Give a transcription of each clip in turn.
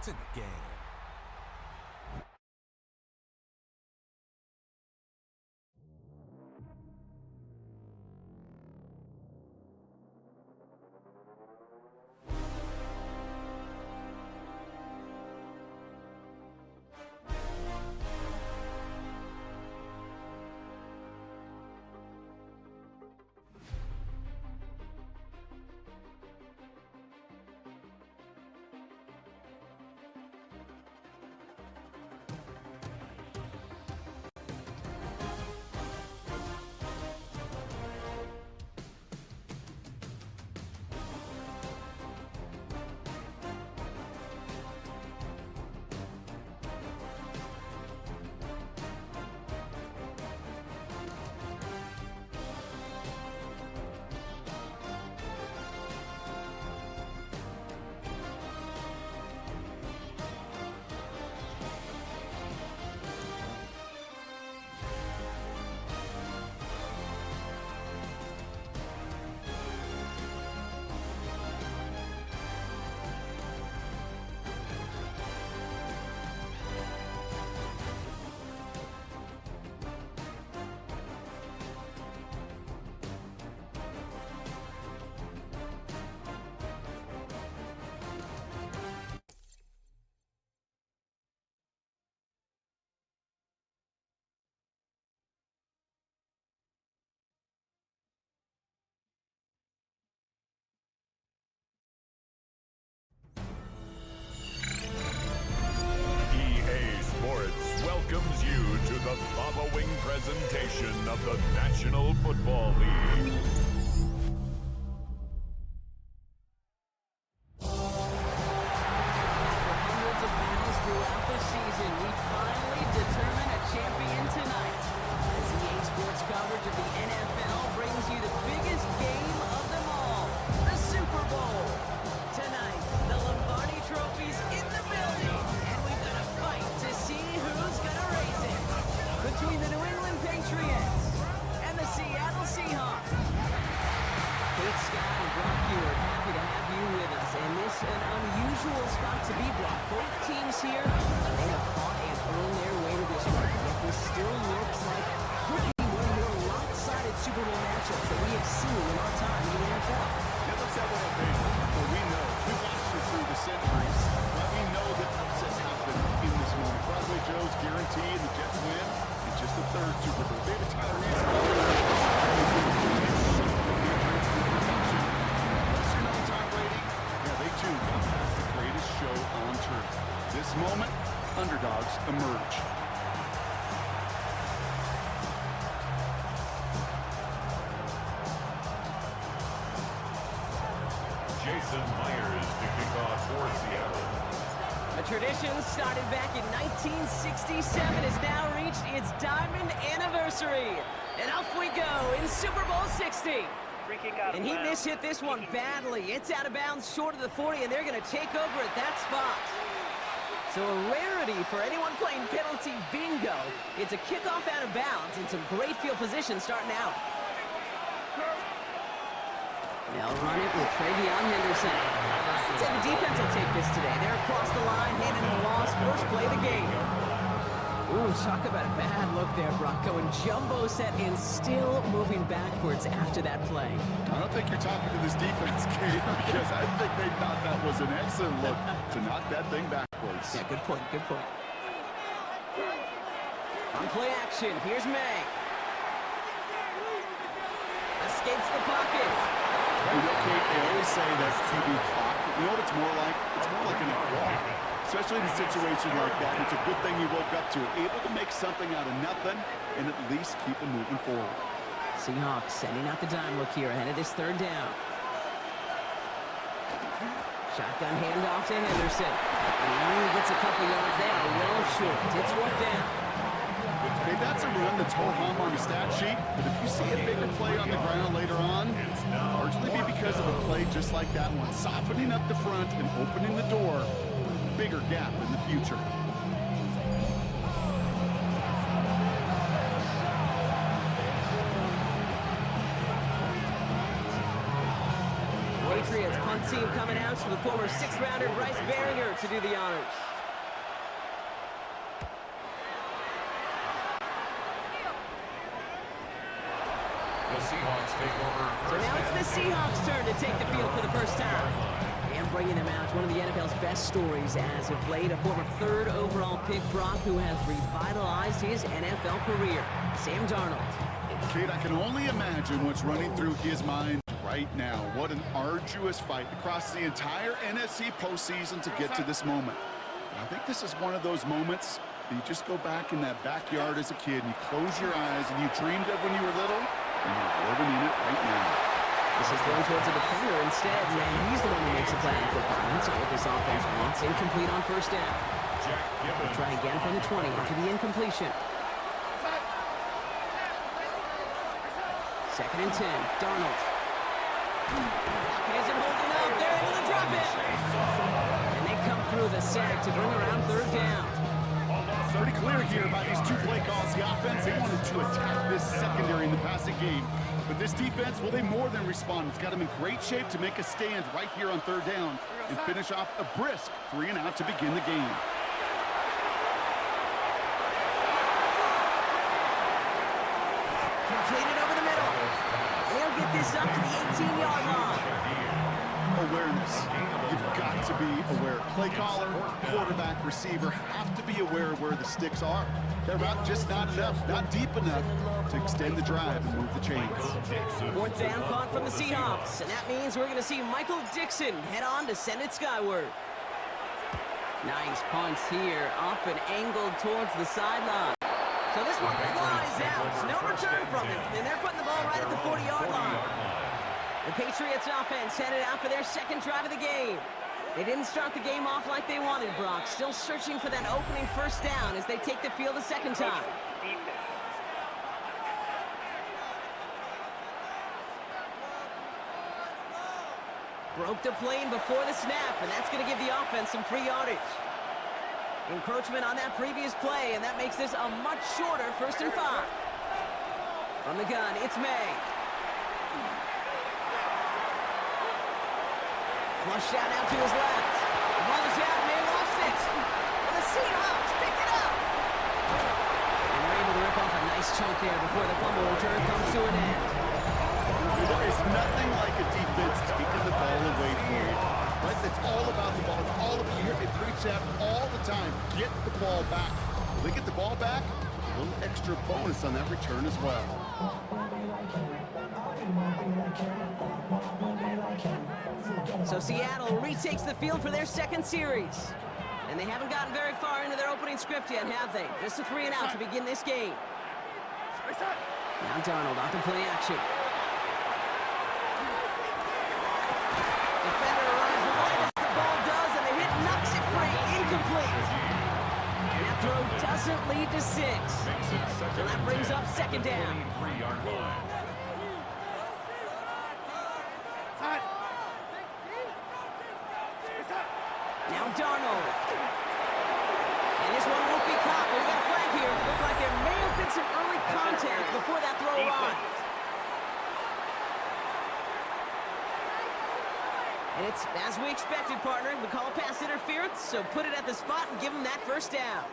It's in the game. Welcomes you to the following presentation of the National Football League. After hundreds of battles throughout the season, we finally determine a champion tonight. As EA Sports coverage of the NFL brings you the biggest game of them all, the Super Bowl. Tonight, the Lombardi Trophy's in the building, and we've got a fight to see who's gonna raise it between the New England Patriots and the Seattle Seahawks. Kate Scott and Brock Hewitt, happy to have you with us. And this an unusual spot to be, Brock. Both teams here, they have fought and earned their way to this one. Yet this still looks like could be one of the more lopsided Super Bowl matchups that we have seen in our time in the NFL. Yeah, let's have one on paper. But we know, we've watched it through the centuries, but we know that upsets happen in this moment. Broadway Joe's guaranteed the Jets win. It's just the third Super Bowl. David on turf. This moment, underdogs emerge. Jason Myers to kick off for Seattle. A tradition started back in 1967 has now reached its diamond anniversary. And off we go in Super Bowl 60. And he mishit this one badly. It's out of bounds short of the 40, and they're going to take over at that spot. So a rarity for anyone playing penalty bingo. It's a kickoff out of bounds and some great field position starting out. They'll run it with Travion Henderson. I'd say the defense will take this today. They're across the line, handing the loss. First play of the game. Ooh, talk about a bad look there, Brock. Going jumbo set and still moving backwards after that play. I don't think you're talking to this defense, Kate, because I think they thought that was an excellent look to knock that thing backwards. Yeah, good point, good point. On play action, here's May. Escapes the pocket. You know, Kate, they always say that QB clock. You know what it's more like? It's more like an walk. Especially in a situation like that. It's a good thing you woke up to it. Able to make something out of nothing and at least keep them moving forward. Seahawks sending out the dime look here ahead of this third down. Shotgun handoff to Henderson. And he only gets a couple yards there. Well short. It's fourth down. Okay, that's a run that's ho-hum on the stat sheet, but if you see a bigger play on the ground later on, largely be because of a play just like that one, softening up the front and opening the door, bigger gap in the future. Patriots Patriots punt team coming out to the former 6th-rounder Bryce Behringer to do the honors. The Seahawks take over. So now it's the Seahawks' turn to take the field for the first time. And bringing them out, one of the NFL's best stories as of late, a former 3rd overall pick, Brock, who has revitalized his NFL career, Sam Darnold. Kate, I can only imagine what's running through his mind right now. What an arduous fight across the entire NFC postseason to get to this moment. And I think this is one of those moments that you just go back in that backyard as a kid and you close your eyes and you dreamed of when you were little, and you're living in it right now. This is thrown towards a defender instead, and he's the one who makes a play on football. That's not what this offense wants. Incomplete on first down. They'll try again from the 20 after the incompletion. 2nd and 10. Darnold. Pocket isn't holding up. They're able to drop it. And they come through the sack to bring around 3rd down. Pretty clear here by these 2 play calls. The offense, they wanted to attack this secondary in the passing game. But this defense, well, they more than respond. It's got them in great shape to make a stand right here on 3rd down and finish off a brisk 3 and out to begin the game. Completed over the middle. They'll get this up to the 18-yard line. Awareness. You've got to be aware. Play caller, quarterback, receiver have to be aware of where the sticks are. They're just not enough, not deep enough to extend the drive and move the chains. 4th down punt from the Seahawks, and that means we're going to see Michael Dixon head on to send it skyward. Nice punch here, up and angled towards the sideline. So this one flies out. No return from it, and they're putting the ball right at the 40-yard line. The Patriots offense headed out for their 2nd drive of the game. They didn't start the game off like they wanted, Brock. Still searching for that opening first down as they take the field a 2nd time. Broke the plane before the snap, and that's going to give the offense some free yardage. Encroachment on that previous play, and that makes this a much shorter 1st and 5. From the gun, it's May. Flushed out to his left. The ball is out, May lost it. And the Seahawks pick it up. And they're able to rip off a nice chunk there before the fumble return comes to an end. There is nothing like a defense taking the ball away from you. Right? That's all about the ball. It's all about here. They preach that all the time. Get the ball back. When they get the ball back, a little extra bonus on that return as well. So Seattle retakes the field for their 2nd series. And they haven't gotten very far into their opening script yet, have they? Just a 3 and out to begin this game. Now Darnold off in play action. Defender arrives right as the ball does, and the hit knocks it free. Incomplete. And that throw doesn't lead to 6. So that brings up 2nd down. Now Darnold. And this one won't be caught. We got a flag here. Looked like there may have been some early contact before that throw arrived. And it's as we expected, partner. We call pass interference, so put it at the spot and give him that 1st down.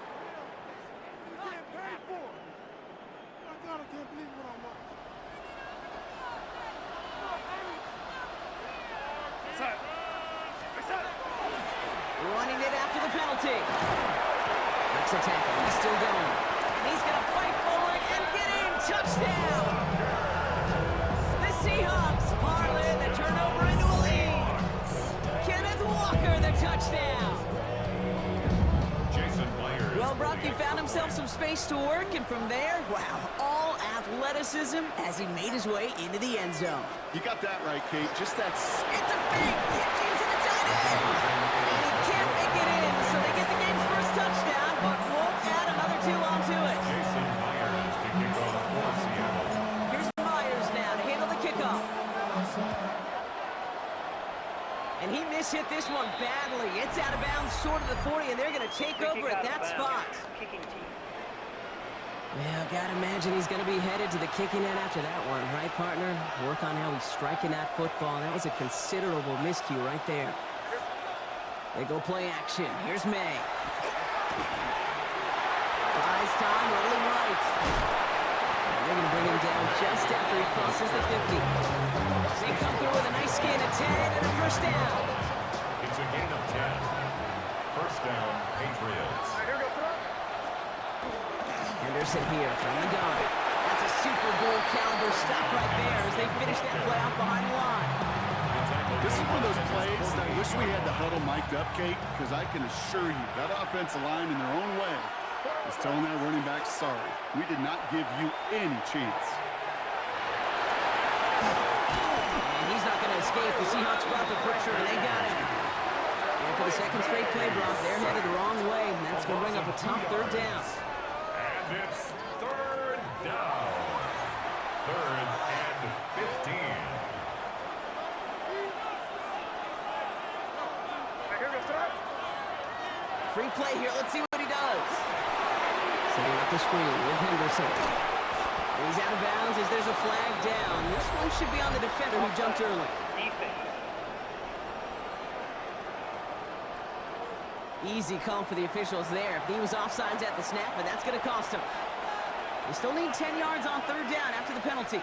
Running it after the penalty. Makes a tackle. He's still going. And he's going to fight forward and get in. Touchdown! The Seahawks parlay the turnover into a lead. Kenneth Walker, the touchdown. Well, Brock, he found himself some space to work, and from there, wow, all athleticism as he made his way into the end zone. You got that right, Kate. Just that. It's a fake pitch into the tight end. And he can't make it in, so they get the game's first touchdown, but won't add another 2 onto it. Here's Myers now to handle the kickoff. And he mishit this one badly. It's out of bounds short of the 40, and they're going to take over at that spot. Well, gotta imagine he's gonna be headed to the kicking end after that one, right, partner? Work on how he's striking that football. That was a considerable miscue right there. They go play action. Here's May. Buys time, rolling right. And they're gonna bring him down just after he crosses the 50. They come through with a nice gain of 10 and a first down. It's a gain of 10. First down, Patriots. Henderson here from the gun. That's a Super Bowl caliber stop right there as they finish that play out behind the line. This is one of those plays that I wish we had the huddle mic'd up, Kate, because I can assure you that offensive line in their own way is telling that running back, sorry, we did not give you any chance. And he's not going to escape. The Seahawks brought the pressure, and they got him. And for the second straight play, Brock, they're headed the wrong way, and that's going to bring up a tough third down. And it's third down. Third and 15. Free play here. Let's see what he does. Setting up the screen with Henderson. He's out of bounds as there's a flag down. This one should be on the defender who jumped early. Easy call for the officials there. He was offsides at the snap, but that's going to cost him. They still need 10 yards on third down after the penalty.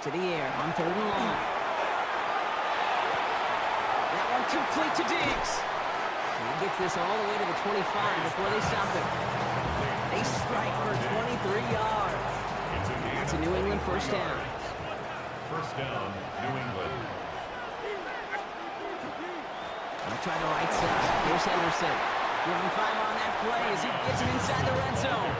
To the air on third and long. That one complete to Diggs. And he gets this all the way to the 25 before they stop him. They strike for 23 yards. That's a New England first down. First down, New England. They'll try the right side. Here's Henderson. Give him 5 on that play as he gets him inside the red zone.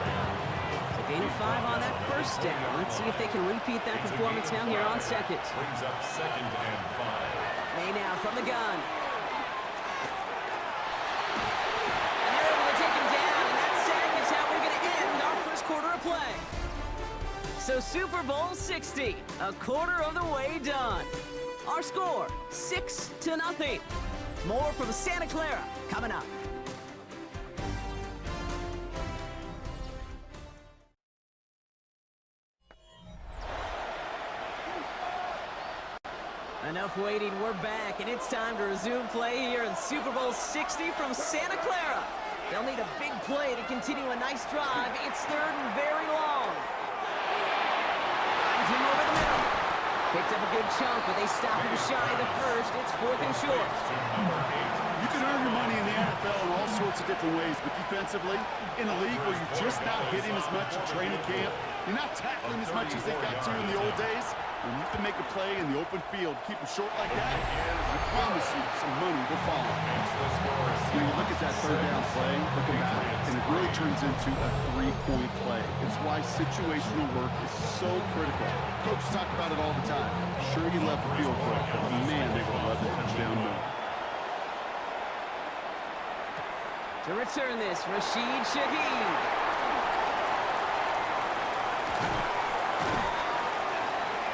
So gain of 5 on that first down. Let's see if they can repeat that performance now here on second. Brings up second and 5. May now from the gun. And they're able to take him down, and that sack is how we're going to end our first quarter of play. So Super Bowl 60, a quarter of the way done. Our score, 6-0. More from Santa Clara coming up. Enough waiting, we're back, and it's time to resume play here in Super Bowl 60 from Santa Clara. They'll need a big play to continue a nice drive. It's third and very long. Finds him over the middle. Picked up a good chunk, but they stop him shy of the first. It's fourth and short. You can earn your money in the NFL in all sorts of different ways, but defensively, in a league where you're just not hitting as much at training camp, you're not tackling as much as they got to in the old days, when you can make a play in the open field, keep them short like that, I promise you some money will follow. When you look at that third down play, looking back, and it really turns into a three-point play. It's why situational work is so critical. Coaches talk about it all the time. Sure, you love the field goal, but man, they will love the touchdown more. To return this, Rashid Shaheed.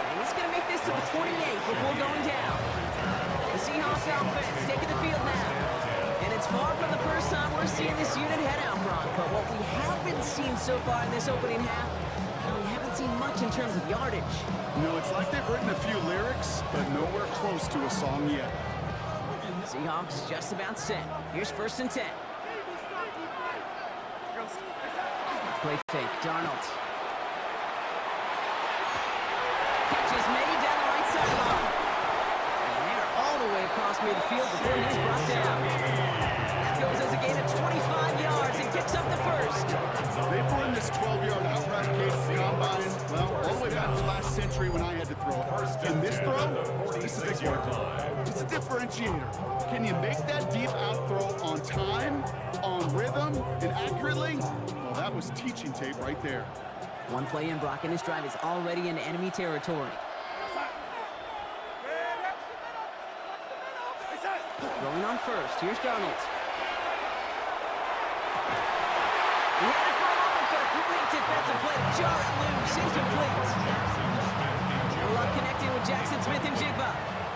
And he's going to make this to the 28 before going down. The Seahawks offense taking the field now. And it's far from the first time we're seeing this unit head out, Brock. But what we haven't seen so far in this opening half, we haven't seen much in terms of yardage. No, it's like they've written a few lyrics, but nowhere close to a song yet. Seahawks just about set. Here's first and 10. Play fake, Darnold. Catches made down the right sideline. And they're all the way across midfield before he's brought down. That goes as a gain of 25 yards and kicks up the first. They've run this 12-yard outright case combine, well, all the way back to last century when I had to throw it. And this throw, this is a big word. It's a differentiator. Can you make that deep out throw on time, on rhythm, and accurately? Well, that was teaching tape right there. One play in, Brock, and this drive is already in enemy territory. Rolling on first. Here's Darnold. He had it for a moment, but a great defensive play to jar it loose. Incomplete. No luck connecting with Jackson Smith and Jigba.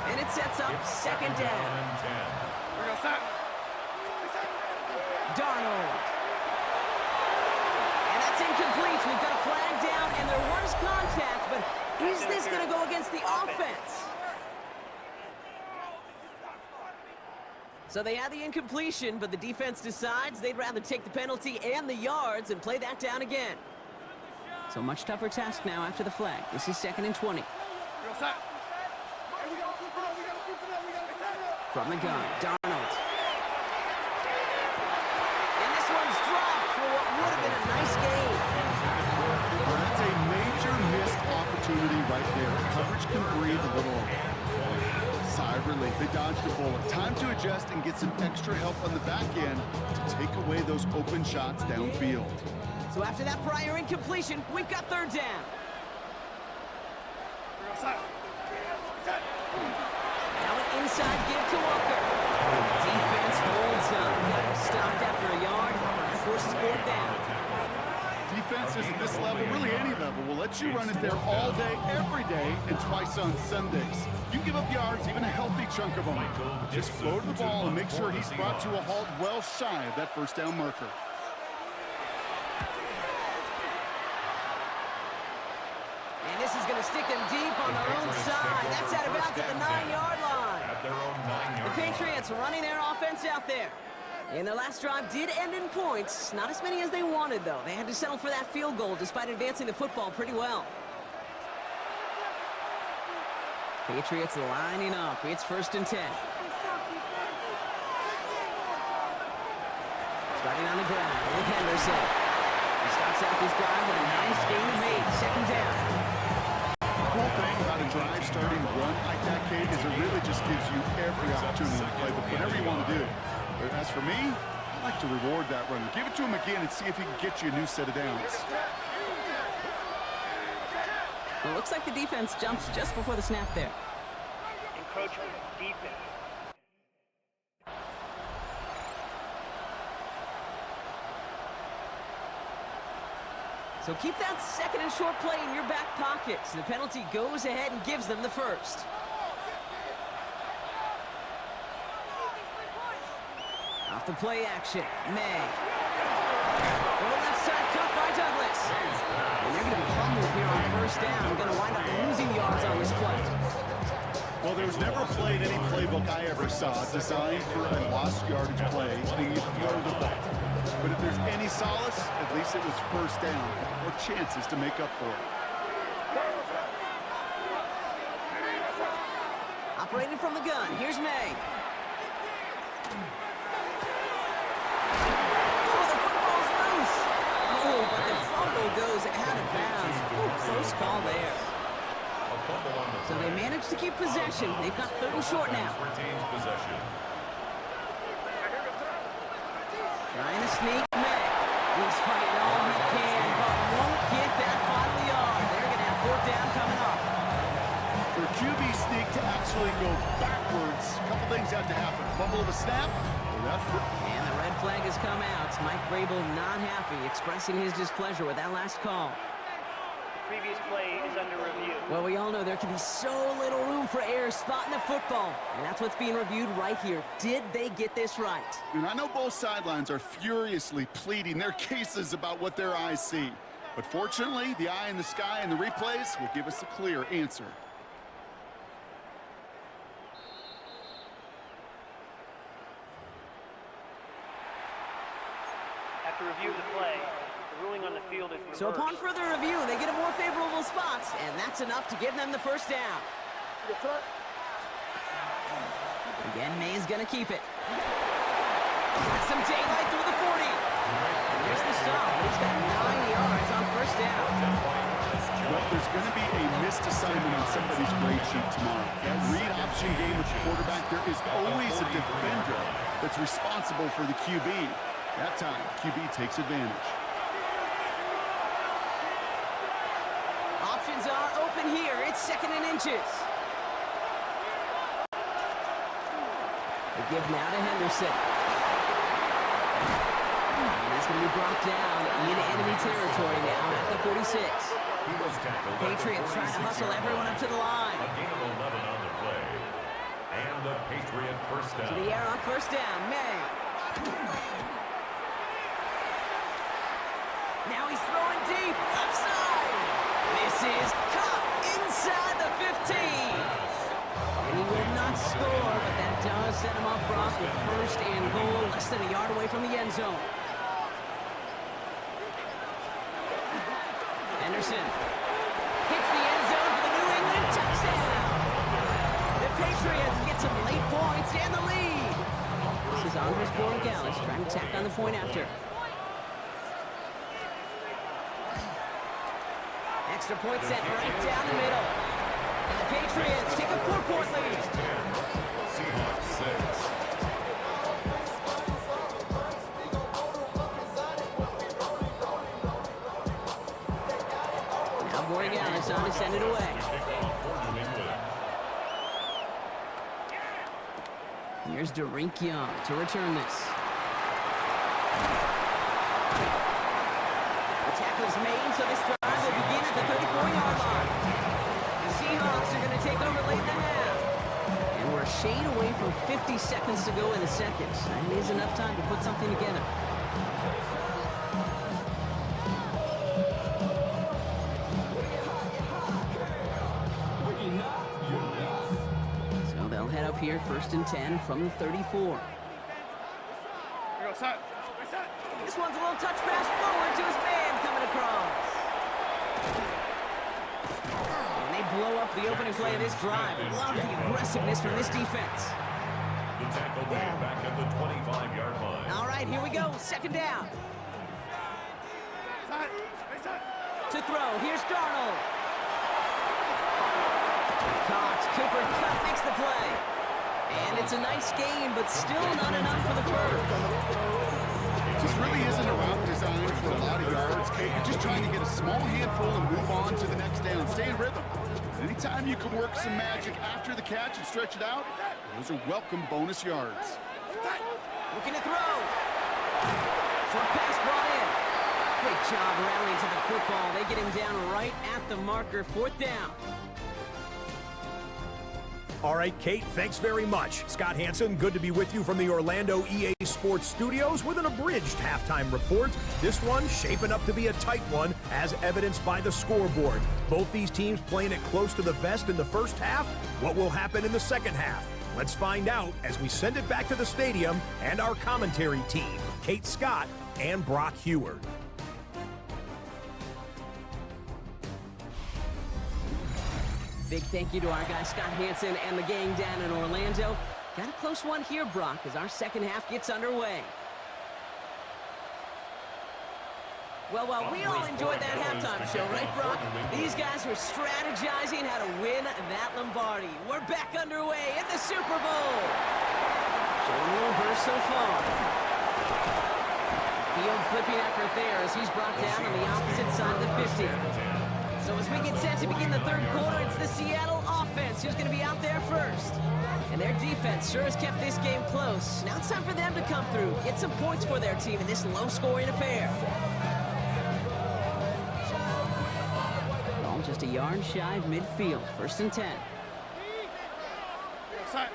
And it sets up second down. Darnold. And That's incomplete. We've got a flag down, and there was contact, but is this going to go against the offense? So they had the incompletion, but the defense decides they'd rather take the penalty and the yards and play that down again. So much tougher task now after the flag. This is 2nd and 20. From the gun, Darnold. And this one's dropped for what would have been a nice game. Well, that's a major missed opportunity right there. Coverage can breathe a little sigh of relief. They dodged a bullet. Time to adjust and get some extra help on the back end to take away those open shots downfield. So after that prior incompletion, we've got 3rd down. Now an inside give to Walker. Defense holds up. Got him stopped after a yard. That forces 4th down. Defenses at this level, really any level, will let you run it there all day, every day, and twice on Sundays. You give up yards, even a healthy chunk of them. Just float the ball and make sure he's brought to a halt well shy of that 1st down marker. And this is going to stick them deep on their own side. That's at about to the 9-yard line. The Patriots running their offense out there. And their last drive did end in points. Not as many as they wanted, though. They had to settle for that field goal despite advancing the football pretty well. Patriots lining up. It's 1st and 10. Starting on the ground with Henderson. He starts out this drive with a nice gain of 8. 2nd down. The cool thing about a drive starting run like that, Kate, is it really just gives you every opportunity to play whatever you want to do. But as for me, I like to reward that run. Give it to him again and see if he can get you a new set of downs. Well, it looks like the defense jumps just before the snap there. Encroachment defense. So keep that 2nd and short play in your back pocket. So the penalty goes ahead and gives them the 1st. Off the play action, May. Well, left side cut by Douglas. And they're going to be humbled here on 1st down. Going to wind up losing yards on this play. Well, there was never a play in any playbook I ever saw designed for a lost yardage play when you throw the ball. But if there's any solace, at least it was 1st down, or chances to make up for it. Operating from the gun, here's May. Oh, the football's loose. Oh, but the fumble goes out of bounds. Oh, close call there. So they managed to keep possession. They've got 3rd and short now. Trying to sneak May. He's fighting all he can, but won't get that final yard. They're going to have 4th down coming up. For QB sneak to actually go backwards, a couple things have to happen. Fumble of a snap, and the red flag has come out. Mike Vrabel not happy, expressing his displeasure with that last call. Previous play is under review. Well, we all know there can be so little room for error spotting the football, and that's what's being reviewed right here. Did they get this right? And I know both sidelines are furiously pleading their cases about what their eyes see. But fortunately, the eye in the sky and the replays will give us a clear answer. After review of the play, the ruling on the field is reversed. So upon further review, they get a more favorable spot, and that's enough to give them the 1st down. Again, May's going to keep it. Some daylight through the 40. And there's the stop. He's got 9 yards on 1st down. Well, there's going to be a missed assignment on somebody's grade sheet tomorrow. That read option game with the quarterback, there is always a defender that's responsible for the QB. That time, QB takes advantage. Options are open here. It's 2nd and inches. They give now to Henderson. And he's going to be brought down in enemy territory now at the 46. Patriots trying to hustle everyone up to the line. A gain of 11 on the play. And the Patriot 1st down. To the air on 1st down, May. Now he's throwing deep, left side. This is caught inside the 15. And he will not score, but that does set him up, Brock, with first and goal, less than a yard away from the end zone. Anderson hits the end zone for the New England touchdown. The Patriots get some late points and the lead. This is Andres Borregales trying to tack on the point after. Extra point set right down the middle. And the Patriots take a 4-point lead. Seahawks 6. Now Borregales on to send it away. Here's Derink Young to return this. The tackle's made, so this drive will begin at the 34-yard line. The Seahawks are going to take over late in the half. And we're a shade away from 50 seconds to go in the second. That is enough time to put something together. So they'll head up here, 1st and 10 from the 34. This one's a little touch pass forward to his man coming across. And they blow up the opening play of this drive. Love the aggressiveness from this defense. The tackle made back at the 25-yard line. All right, here we go. 2nd down. To throw. Here's Darnold. Caught. Cooper Kupp makes the play. And it's a nice game, but still not enough for the first. This really isn't a route designed for a lot of yards, Kate. You're just trying to get a small handful and move on to the next down. Stay in rhythm. Anytime you can work some magic after the catch and stretch it out, those are welcome bonus yards. Looking to throw. Short pass brought in. Great job rallying to the football. They get him down right at the marker. 4th down. All right, Kate, thanks very much. Scott Hansen, good to be with you from the Orlando EA Sports Studios with an abridged halftime report. This one shaping up to be a tight one, as evidenced by the scoreboard. Both these teams playing it close to the vest in the first half. What will happen in the second half? Let's find out as we send it back to the stadium and our commentary team, Kate Scott and Brock Heward. Big thank you to our guy Scott Hansen and the gang down in Orlando. Got a close one here, Brock, as our second half gets underway. Well, we all enjoyed that halftime show, right, Brock? These guys were strategizing how to win that Lombardi. We're back underway in the Super Bowl. Showing a little burst so far. Field flipping effort there as he's brought down on the opposite side of the 50. So as we get set to begin the third quarter, it's the Seattle offense who's going to be out there first. And their defense sure has kept this game close. Now it's time for them to come through, get some points for their team in this low-scoring affair. Ball just a yard shy of midfield, 1st and 10. Out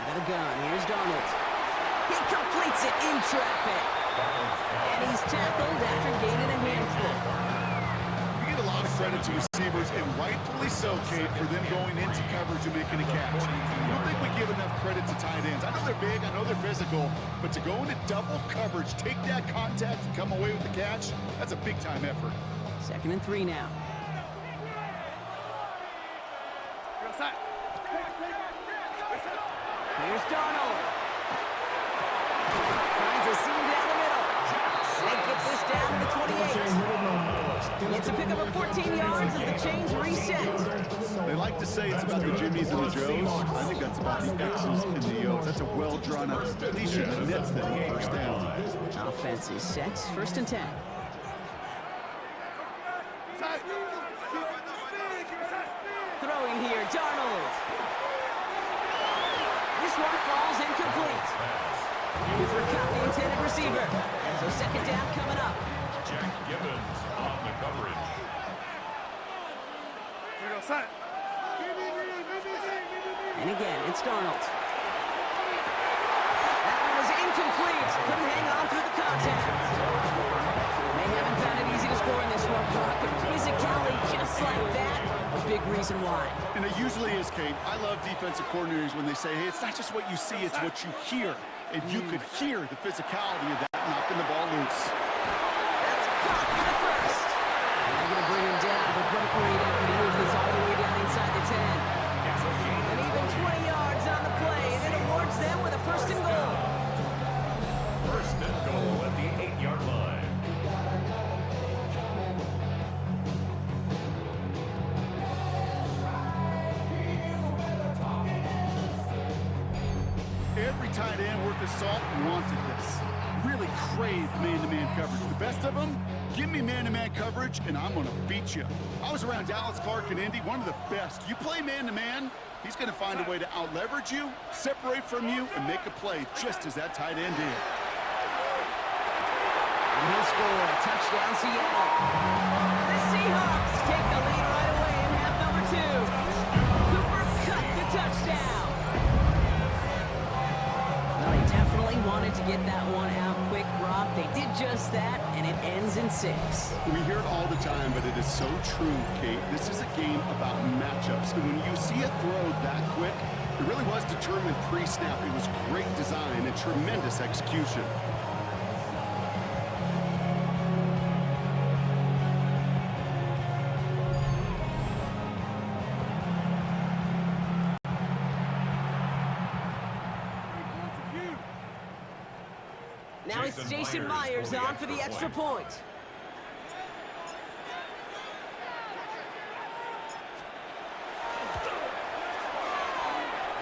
of the gun, here's Darnold. He completes it in traffic. And he's tackled after gaining a handful. You get a lot of credit to receivers, and rightfully so, Kate, for them going into coverage and making a catch. I don't think we give enough credit to tight ends. I know they're big, I know they're physical, but to go into double coverage, take that contact, and come away with the catch, that's a big-time effort. 2nd and 3 now. Here's Darnold. Finds a seam down the middle. They get this down to the 28. It's a pickup of 14 yards as the chains reset. They like to say it's about the Jimmies and the Joes. I think that's about the X's and the O's. That's a well-drawn-up completion that nets them first down. Offense is set. 1st and 10. Throwing here, Darnold. This one falls incomplete. Cooper Kupp, the intended receiver. So 2nd down coming up. Jack Gibbons on the coverage. And again, it's Darnold. That one is incomplete Patriots couldn't hang on through the contact. They haven't found it easy to score in this one, Brock, but physicality just like that, a big reason why. And it usually is, Kate. I love defensive coordinators when they say, hey, it's not just what you see, it's what you hear. And you could hear the physicality of that knocking the ball loose. That's caught for the first. And they're going to bring him down, but what a great effort to move this all the way down inside the 10. And even 20 yards on the play, and it awards them with a first and goal. First and goal at the 8-yard line. Every tight end worth his salt wanted this. Really craved man-to-man coverage. The best of them, give me man-to-man coverage, and I'm going to beat you. I was around Dallas Clark and Indy, one of the best. You play man-to-man, he's going to find a way to out-leverage you, separate from you, and make a play just as that tight end did. And he'll score a touchdown, Seattle. The Seahawks take the lead right away in half number 2. Cooper cut the touchdown. Well, they definitely wanted to get that one out quick, Brock. They did just that, and it ends in 6. We hear it all the time, but it is so true, Kate. This is a game about matchups. And when you see a throw that quick, it really was determined pre-snap. It was great design and tremendous execution. Now it's Jason Myers on for the extra point.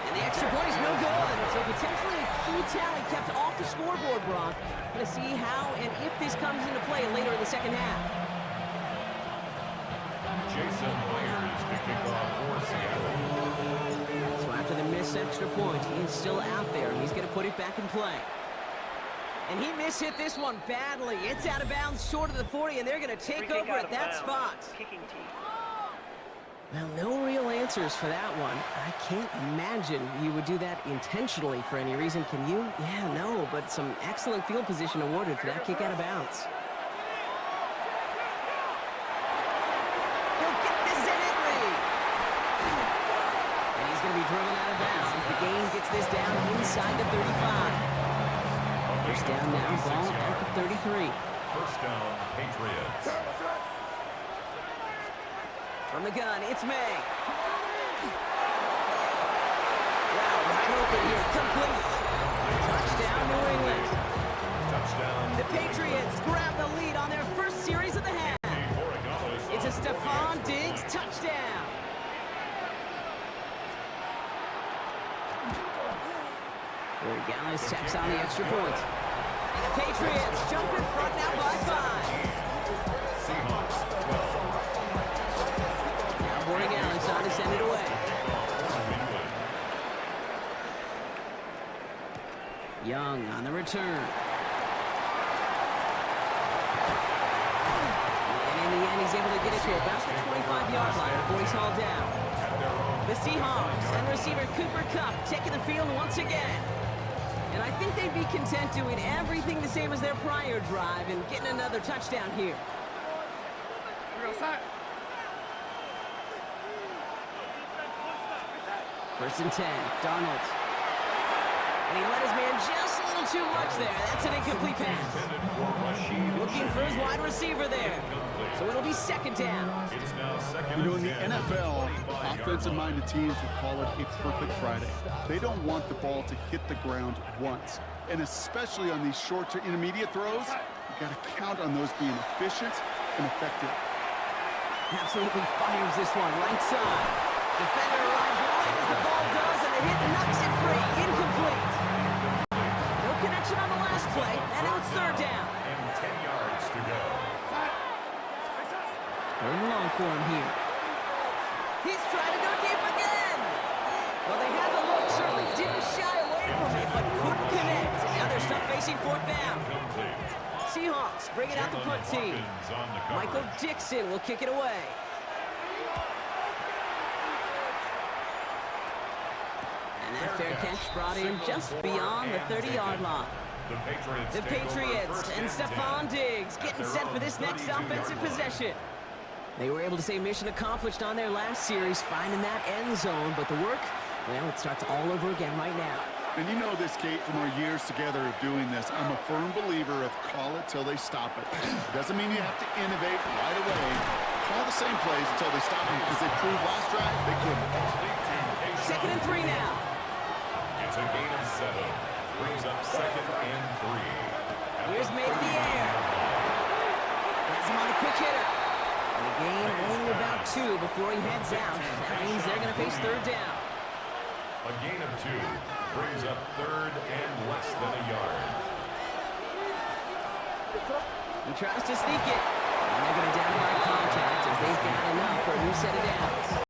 And the extra point is no good. So potentially a key tally kept off the scoreboard, Brock. Going to see how and if this comes into play later in the second half. Jason Myers to kick off for Seattle. So after the missed extra point, he's still out there. He's going to put it back in play. And he mishit this one badly. It's out of bounds short of the 40, and they're going to take over at that spot. Kicking team. Well, no real answers for that one. I can't imagine you would do that intentionally for any reason. Can you? Yeah, no, but some excellent field position awarded for that kick out of bounds. He'll get this in Henry. And he's going to be driven out of bounds. The game gets this down inside the 35. First down now, ball at the 33. First down, Patriots. From the gun, it's May. Wow, wide open here, complete. Touchdown, New England. Touchdown. The Patriots grab the lead on their first series of the half. It's a Stephon Diggs touchdown. Gallis checks on the extra point. And the Patriots jump in front now by 5. Seahawks 12. Now Gallis on to send it away. Young on the return. And in the end, he's able to get it to about the 25-yard line before he's hauled down. The Seahawks and receiver Cooper Kupp taking the field once again. And I think they'd be content doing everything the same as their prior drive and getting another touchdown here. First and 10, Darnold. And he let his man just a little too much there. That's an incomplete pass. Looking for his wide receiver there. So it'll be second down. You know, in the NFL, offensive-minded teams would call it a perfect Friday. They don't want the ball to hit the ground once. And especially on these short to intermediate throws, you got to count on those being efficient and effective. Absolutely fires this one right side. Defender arrives right as the ball does, and the hit knocks it free. Incomplete. No connection on the last play, and now it's third down. And 10 yards to go. Third and long for him here. He's trying to go deep again. Well, they had the look, certainly didn't shy away from it, but couldn't connect. And now they're stuck facing fourth down. Seahawks bring it out the punt team. Michael Dixon will kick it away. And that fair catch brought in just beyond the 30-yard line. The Patriots and Stephon Diggs getting set for this next offensive possession. They were able to say mission accomplished on their last series, finding that end zone, but the work, well, it starts all over again right now. And you know this, Kate, from our years together of doing this. I'm a firm believer of call it till they stop it. Doesn't mean you have to innovate right away. Call the same plays until they stop them, because they proved last drive they couldn't. 2nd and 3 now. It's a gain of 7. Brings up 2nd and 3. Here's made in the air. Has him on a quick hitter. And the gain only about 2 before he heads out. That means they're going to face 3rd down. A gain of 2 brings up 3rd and less than a yard. He tries to sneak it. And they're going to down by contact as they've got enough for a new set of downs.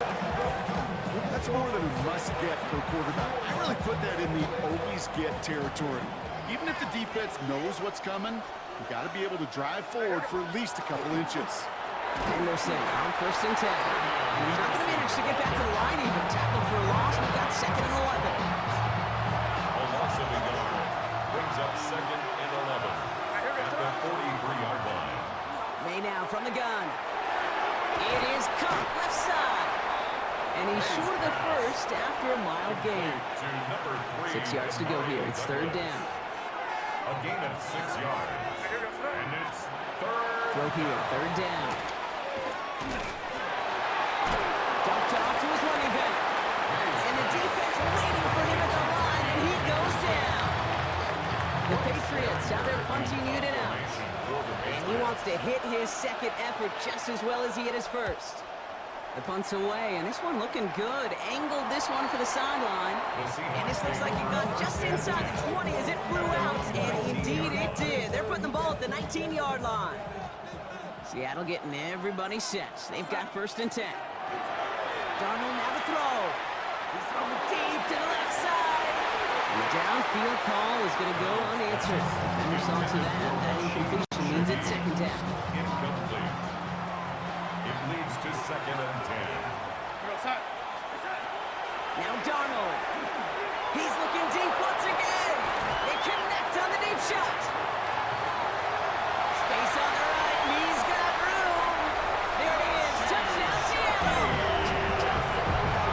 That's more than a must-get for a quarterback. I really put that in the always-get territory. Even if the defense knows what's coming, you got to be able to drive forward for at least a couple inches. Henderson on 1st and 10. And he's not going to manage to get back to the line even. Tackled for a loss. We've got 2nd and 11. A loss of a yard brings up 2nd and 11 at the 43-yard line. May now from the gun. It is caught left side. And he's short of the first after a mild gain. 6 yards to go here. It's 3rd down. A gain of 6 yards. And it's 3rd. Throw here, 3rd down. Dumped off to his running back. And the defense waiting for him at the line, and he goes down. The Patriots have their punting unit out. And he wants to hit his 2nd effort just as well as he hit his 1st. The punt's away, and this one looking good. Angled this one for the sideline. And this looks like it got just inside the 20 as it flew out, and indeed it did. They're putting the ball at the 19-yard line. Seattle getting everybody set. They've got 1st and 10. Darnold now to throw. He's throwing deep to the left side. And the downfield call is going to go unanswered. Defender saw to that. That incompletion means it's 2nd down. Incomplete. It leads to 2nd and 10. Now Darnold. He's looking deep once again. They connect on the deep shot. Space on the right. He's got room. There it is. Touchdown, Seattle.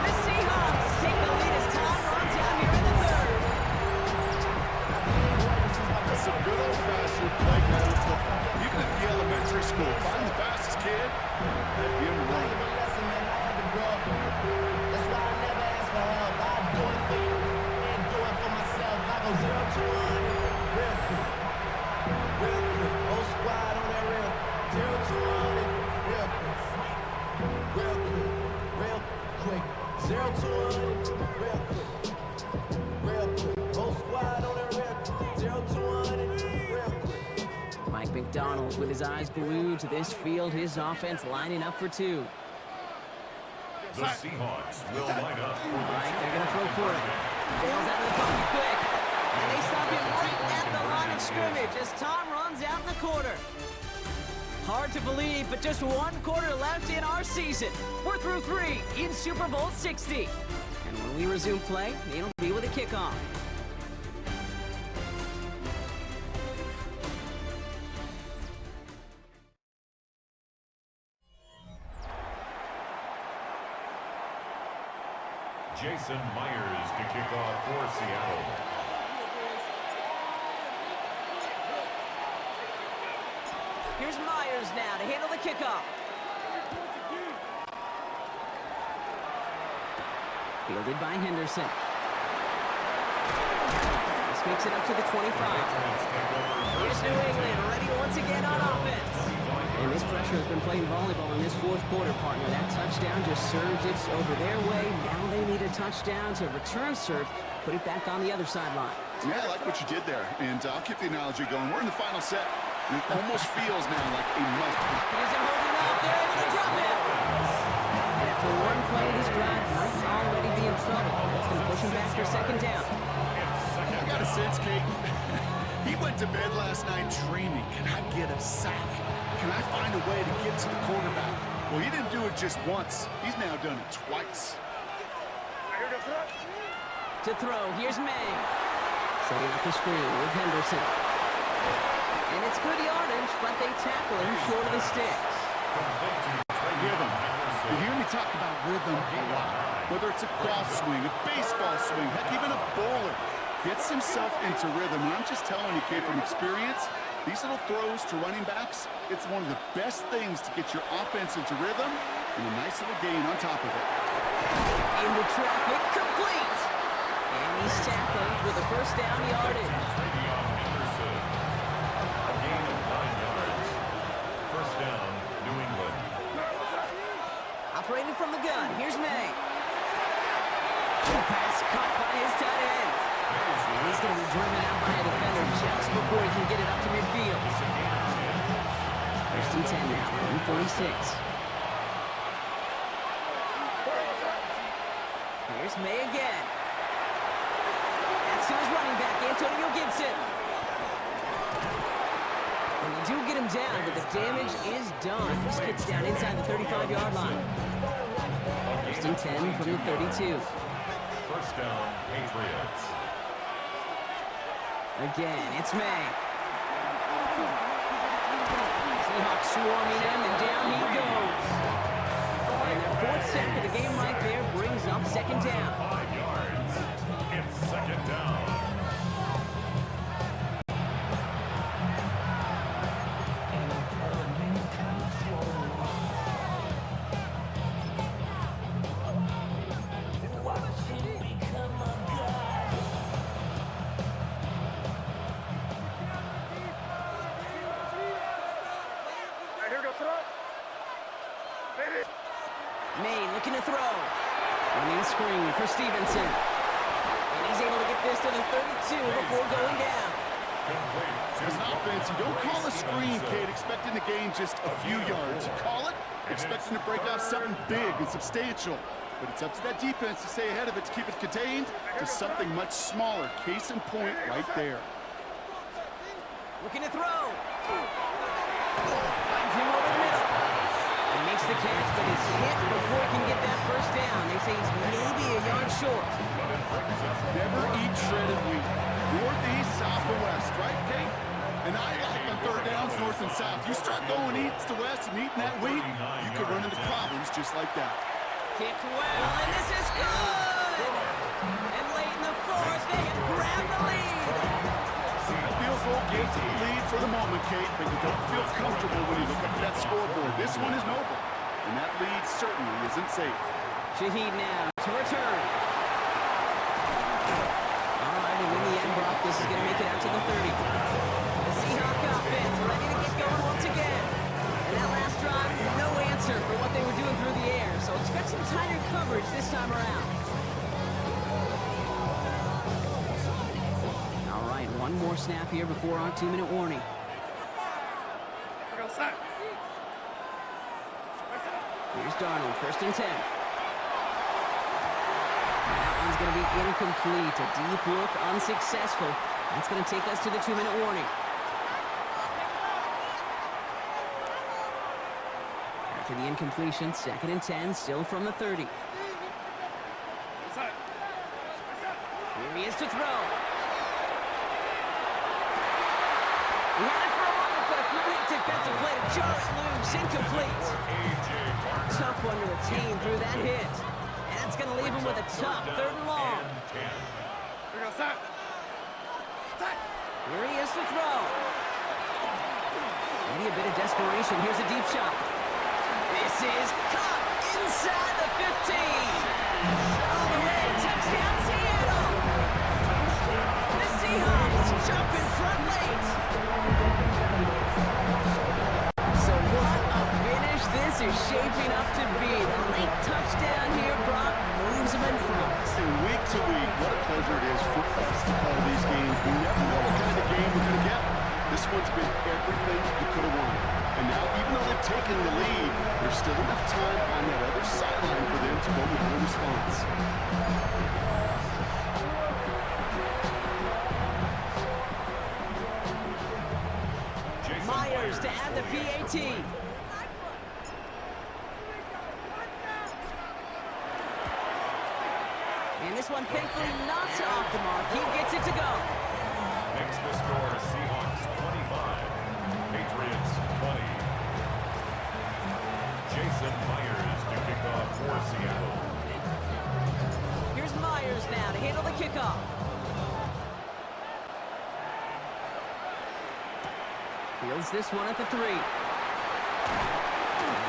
The Seahawks take the lead as time runs out here in the 3rd. That's some good old-fashioned playground football. Even at the elementary school, find the fastest kid, let him run. That's why I never ask for help. I do it for you and do it for myself. I go 0 to 100 real quick. Real quick. Whole squad on that real. 0 to 100 real quick. Real quick. Real quick. 0 to 100 real quick. Real quick. Whole squad on that real. 0 to 100 real quick. Mike McDonald with his eyes glued to this field. His offense lining up for 2. The Seahawks will line up. Right, they're going to throw for it. Bails out of the pocket quick. And they stop him right at the line of scrimmage as Tom runs out in the quarter. Hard to believe, but just 1 quarter left in our season. We're through 3 in Super Bowl 60. And when we resume play, it'll be with a kickoff. Jason Myers to kick off for Seattle. Here's Myers now to handle the kickoff. Fielded by Henderson. This makes it up to the 25. Here's New England ready once again on offense. And this pressure has been playing volleyball in this 4th quarter, partner. That touchdown just serves it over their way. Now they need a touchdown to return serve, put it back on the other sideline. Yeah, I like what you did there. And I'll keep the analogy going. We're in the final set. It almost feels now like a must. Pocket isn't holding up. They're able to drop it. And after 1 play, this drive might already be in trouble. That's going to push him back for 2nd down. I got a sense, Kate. He went to bed last night dreaming, can I get a sack? Can I find a way to get to the quarterback? Well, he didn't do it just once. He's now done it twice. To throw, here's May. Setting up the screen with Henderson. And it's good yardage, but they tackle him short of the sticks. Rhythm. You hear me talk about rhythm a lot. Whether it's a golf swing, a baseball swing, heck, even a bowler gets himself into rhythm. And I'm just telling you, kid, from experience, these little throws to running backs, it's one of the best things to get your offense into rhythm and a nice little gain on top of it. Into traffic, complete. And he's tackled with a first down yardage. A gain of 9 yards. First down, New England. Operating from the gun, here's May. Pass caught by his tight end. And he's going to be driven out by a defender just before he can get it up to midfield. First and 10 now, from 46. Here's May again. That's to his running back, Antonio Gibson. And they do get him down, but the damage is done. He gets down inside the 35-yard line. First and 10 from the 32. First down, Patriots. Again, it's May. Seahawks swarming him, and down he goes. And their fourth sack of the game right there brings up second down. 5 yards. It's second down. May looking to throw. Running screen for Stevenson. And he's able to get this to the 32 before going down. As an offense, you don't call a screen, kid, expecting to gain just a few yards. You call it expecting to break off something big and substantial. But it's up to that defense to stay ahead of it, to keep it contained to something much smaller. Case in point right there. Looking to throw. Finds him over the middle. He makes the catch, but he's hit before he can get that first down. They say he's maybe a yard short. Never eat shredded wheat. Northeast, south, or west, right, Kate? And I like on third downs, north and south. You start going east to west and eating that wheat, you could run into problems just like that. Kicked well, and this is good! And late in the fourth, they have grabbed the lead! A field goal gives you the lead for the moment, Kate, but you don't feel comfortable when you look up at that scoreboard. This one is noble, and that lead certainly isn't safe. Shaheed now to return. All right, and in the end, Brock, this is going to make it out to the 30. The Seahawk offense ready to get going once again. And that last drive, no answer for what they were doing through the air, so expect some tighter coverage this time around. All right, one more snap here before our 2-minute warning. Here's Darnold, first and 10. That one's going to be incomplete. A deep look, unsuccessful. That's going to take us to the 2-minute warning. After the incompletion, second and 10, still from the 30. Here he is to throw. He had it for a moment, but a great defensive play to jar it loose. Incomplete. Tough one to retain through that hit. And that's going to leave him with a tough third and long. Here he is to throw. Maybe a bit of desperation. Here's a deep shot. This is caught inside the 15. All the way, touchdown Seattle. The Seahawks jump in front late. So what a finish this is shaping up to be. The late touchdown here, Brock, moves him in front. And week to week, what a pleasure it is for us to call these games. We never know what kind of game we're going to get. This one's been everything you could have won. And now, even though they've taken the lead, there's still enough time on that other sideline for them to go with a response. Myers to add the PAT. And this one thankfully not off the mark. He gets it to go. makes the score Seahawks 25, Patriots 20. Jason Myers to kick off for Seattle. Here's Myers now to handle the kickoff. Fields this one at the 3. And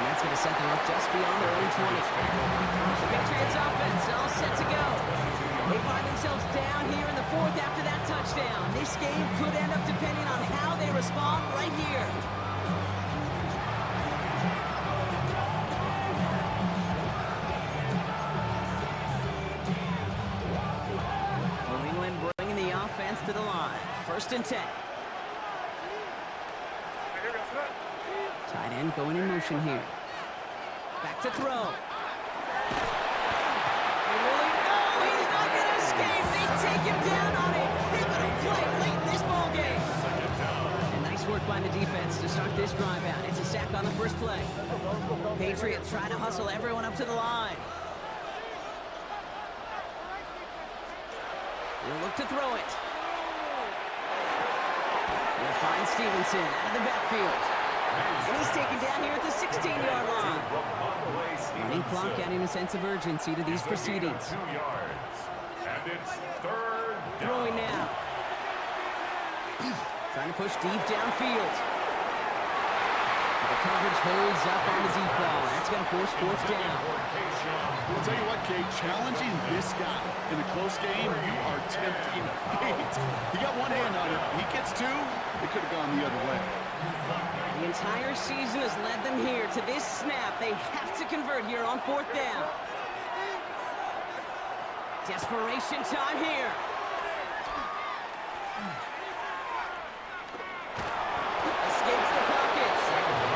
that's going to set them up just beyond their own 20. The Patriots offense all set to go. They find themselves down here in the 4th after that touchdown. This game could end up depending on how they respond right here. New England bringing the offense to the line. 1st and 10. Tight end going in motion here. Back to throw. He's not going to escape. They take him down on a pivotal play late in this ball game. And nice work by the defense to start this drive out. It's a sack on the first play. Patriots trying to hustle everyone up to the line. They'll look to throw it. They'll find Stevenson out of the backfield. And he's taken down here at the 16-yard line. Running clock adding a sense of urgency to these proceedings. 2 yards. And it's 3rd down. Throwing now. Trying to push deep downfield. The coverage holds up on the deep ball. That's going to force 4th down. I'll tell you what, Kate, challenging this guy in a close game, you are tempting fate. He got one hand on it. He gets 2. It could have gone the other way. The entire season has led them here to this snap. They have to convert here on 4th down. Desperation time here. Escapes the pocket.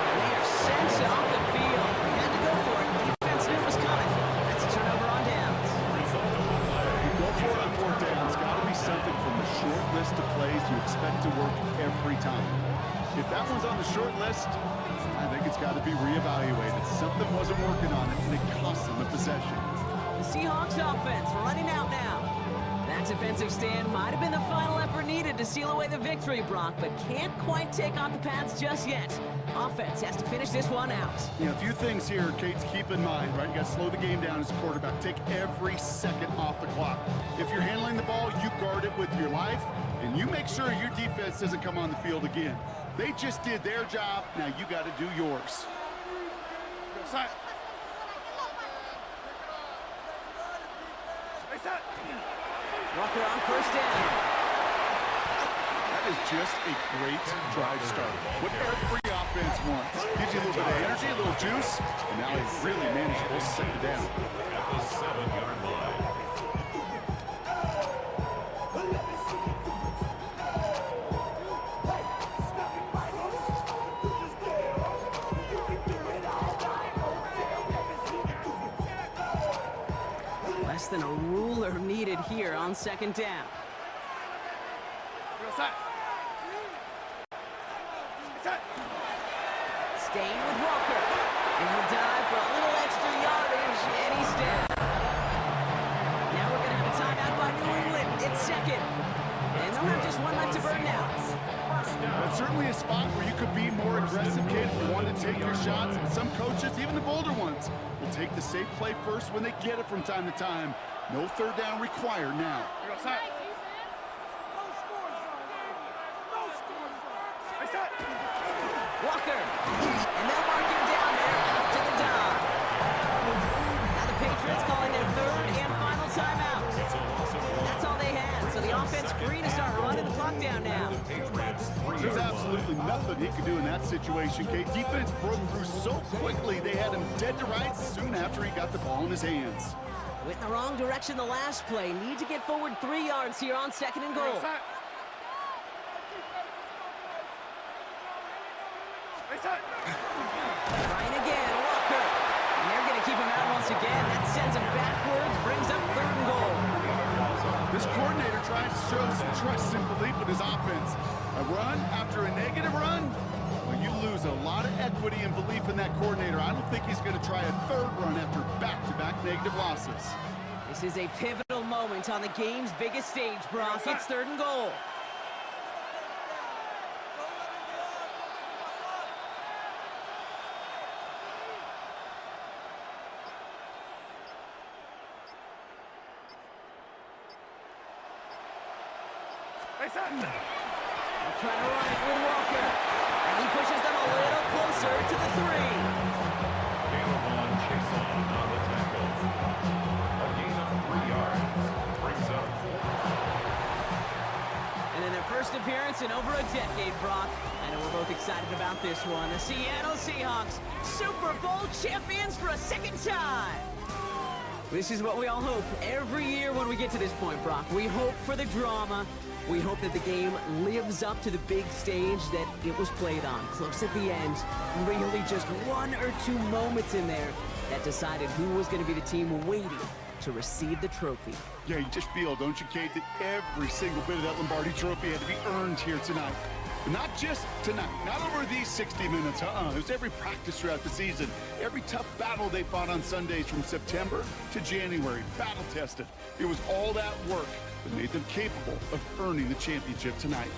And they are sent off the field. They had to go for it. Defense knew it was coming. That's a turnover on downs. You go for it on 4th down. It's got to be something from the short list of plays you expect to work every time. If that one's on the short list, I think it's got to be reevaluated. Something wasn't working on it, and it cost them the possession. The Seahawks offense running out now. That defensive stand might have been the final effort needed to seal away the victory, Brock, but can't quite take off the pads just yet. Offense has to finish this one out. Yeah, a few things here, Kate, to keep in mind, right? You got to slow the game down as a quarterback. Take every second off the clock. If you're handling the ball, you guard it with your life, and you make sure your defense doesn't come on the field again. They just did their job. Now you got to do yours. Walker on 1st down. That is just a great drive start. What every offense wants. Gives you a little bit of energy, a little juice, and now a really manageable 2nd down. At the 7-yard line. Less than a ruler needed here on 2nd down. Staying with Walker. And he'll dive for a little extra yardage, and he's down. Now we're going to have a timeout by New England. It's 2nd. And they'll have just one left to burn now. That's certainly a spot where you could be more aggressive, kid, if you want to take your shots. And some coaches, even the bolder ones, will take the safe play first when they get it from time to time. No 3rd down required now. Walker. And they'll mark him down there after the dive. Now the Patriots calling their 3rd and final timeout. That's all they had. So the offense free to start running the clock down now. There's absolutely nothing he could do in that situation, Kate. Defense broke through so quickly, they had him dead to rights soon after he got the ball in his hands. Went in the wrong direction the last play. Need to get forward 3 yards here on 2nd and goal. Trying again, Walker. And they're going to keep him out once again. That sends him backwards, brings up 3rd and goal. This coordinator tries to show some trust and belief in his offense. A run after a negative run? Well, you lose a lot of equity and belief in that coordinator. I don't think he's going to try a 3rd run after back-to-back negative losses. This is a pivotal moment on the game's biggest stage, Brock. It's 3rd and goal. They're trying to run it with Walker. And he pushes them a little closer to the 3. Chase on the tackle. A gain of 3 yards. Brings up. And in their first appearance in over a decade, Brock, I know we're both excited about this one. The Seattle Seahawks, Super Bowl champions for a second time. This is what we all hope every year when we get to this point, Brock. We hope for the drama. We hope that the game lives up to the big stage that it was played on. Close at the end, really just 1 or 2 moments in there that decided who was going to be the team waiting to receive the trophy. Yeah, you just feel, don't you, Kate, that every single bit of that Lombardi trophy had to be earned here tonight. But not just tonight, not over these 60 minutes, It was every practice throughout the season, every tough battle they fought on Sundays from September to January, battle-tested. It was all that work that made them capable of earning the championship tonight.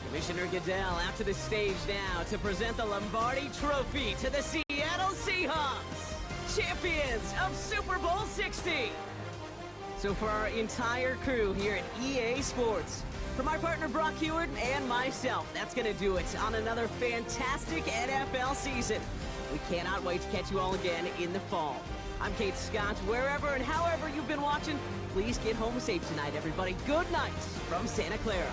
Commissioner Goodell out to the stage now to present the Lombardi Trophy to the Seattle Seahawks, champions of Super Bowl 60. So for our entire crew here at EA Sports, for my partner Brock Heward and myself, that's going to do it on another fantastic NFL season. We cannot wait to catch you all again in the fall. I'm Kate Scott. Wherever and however you've been watching, please get home safe tonight, everybody. Good night from Santa Clara.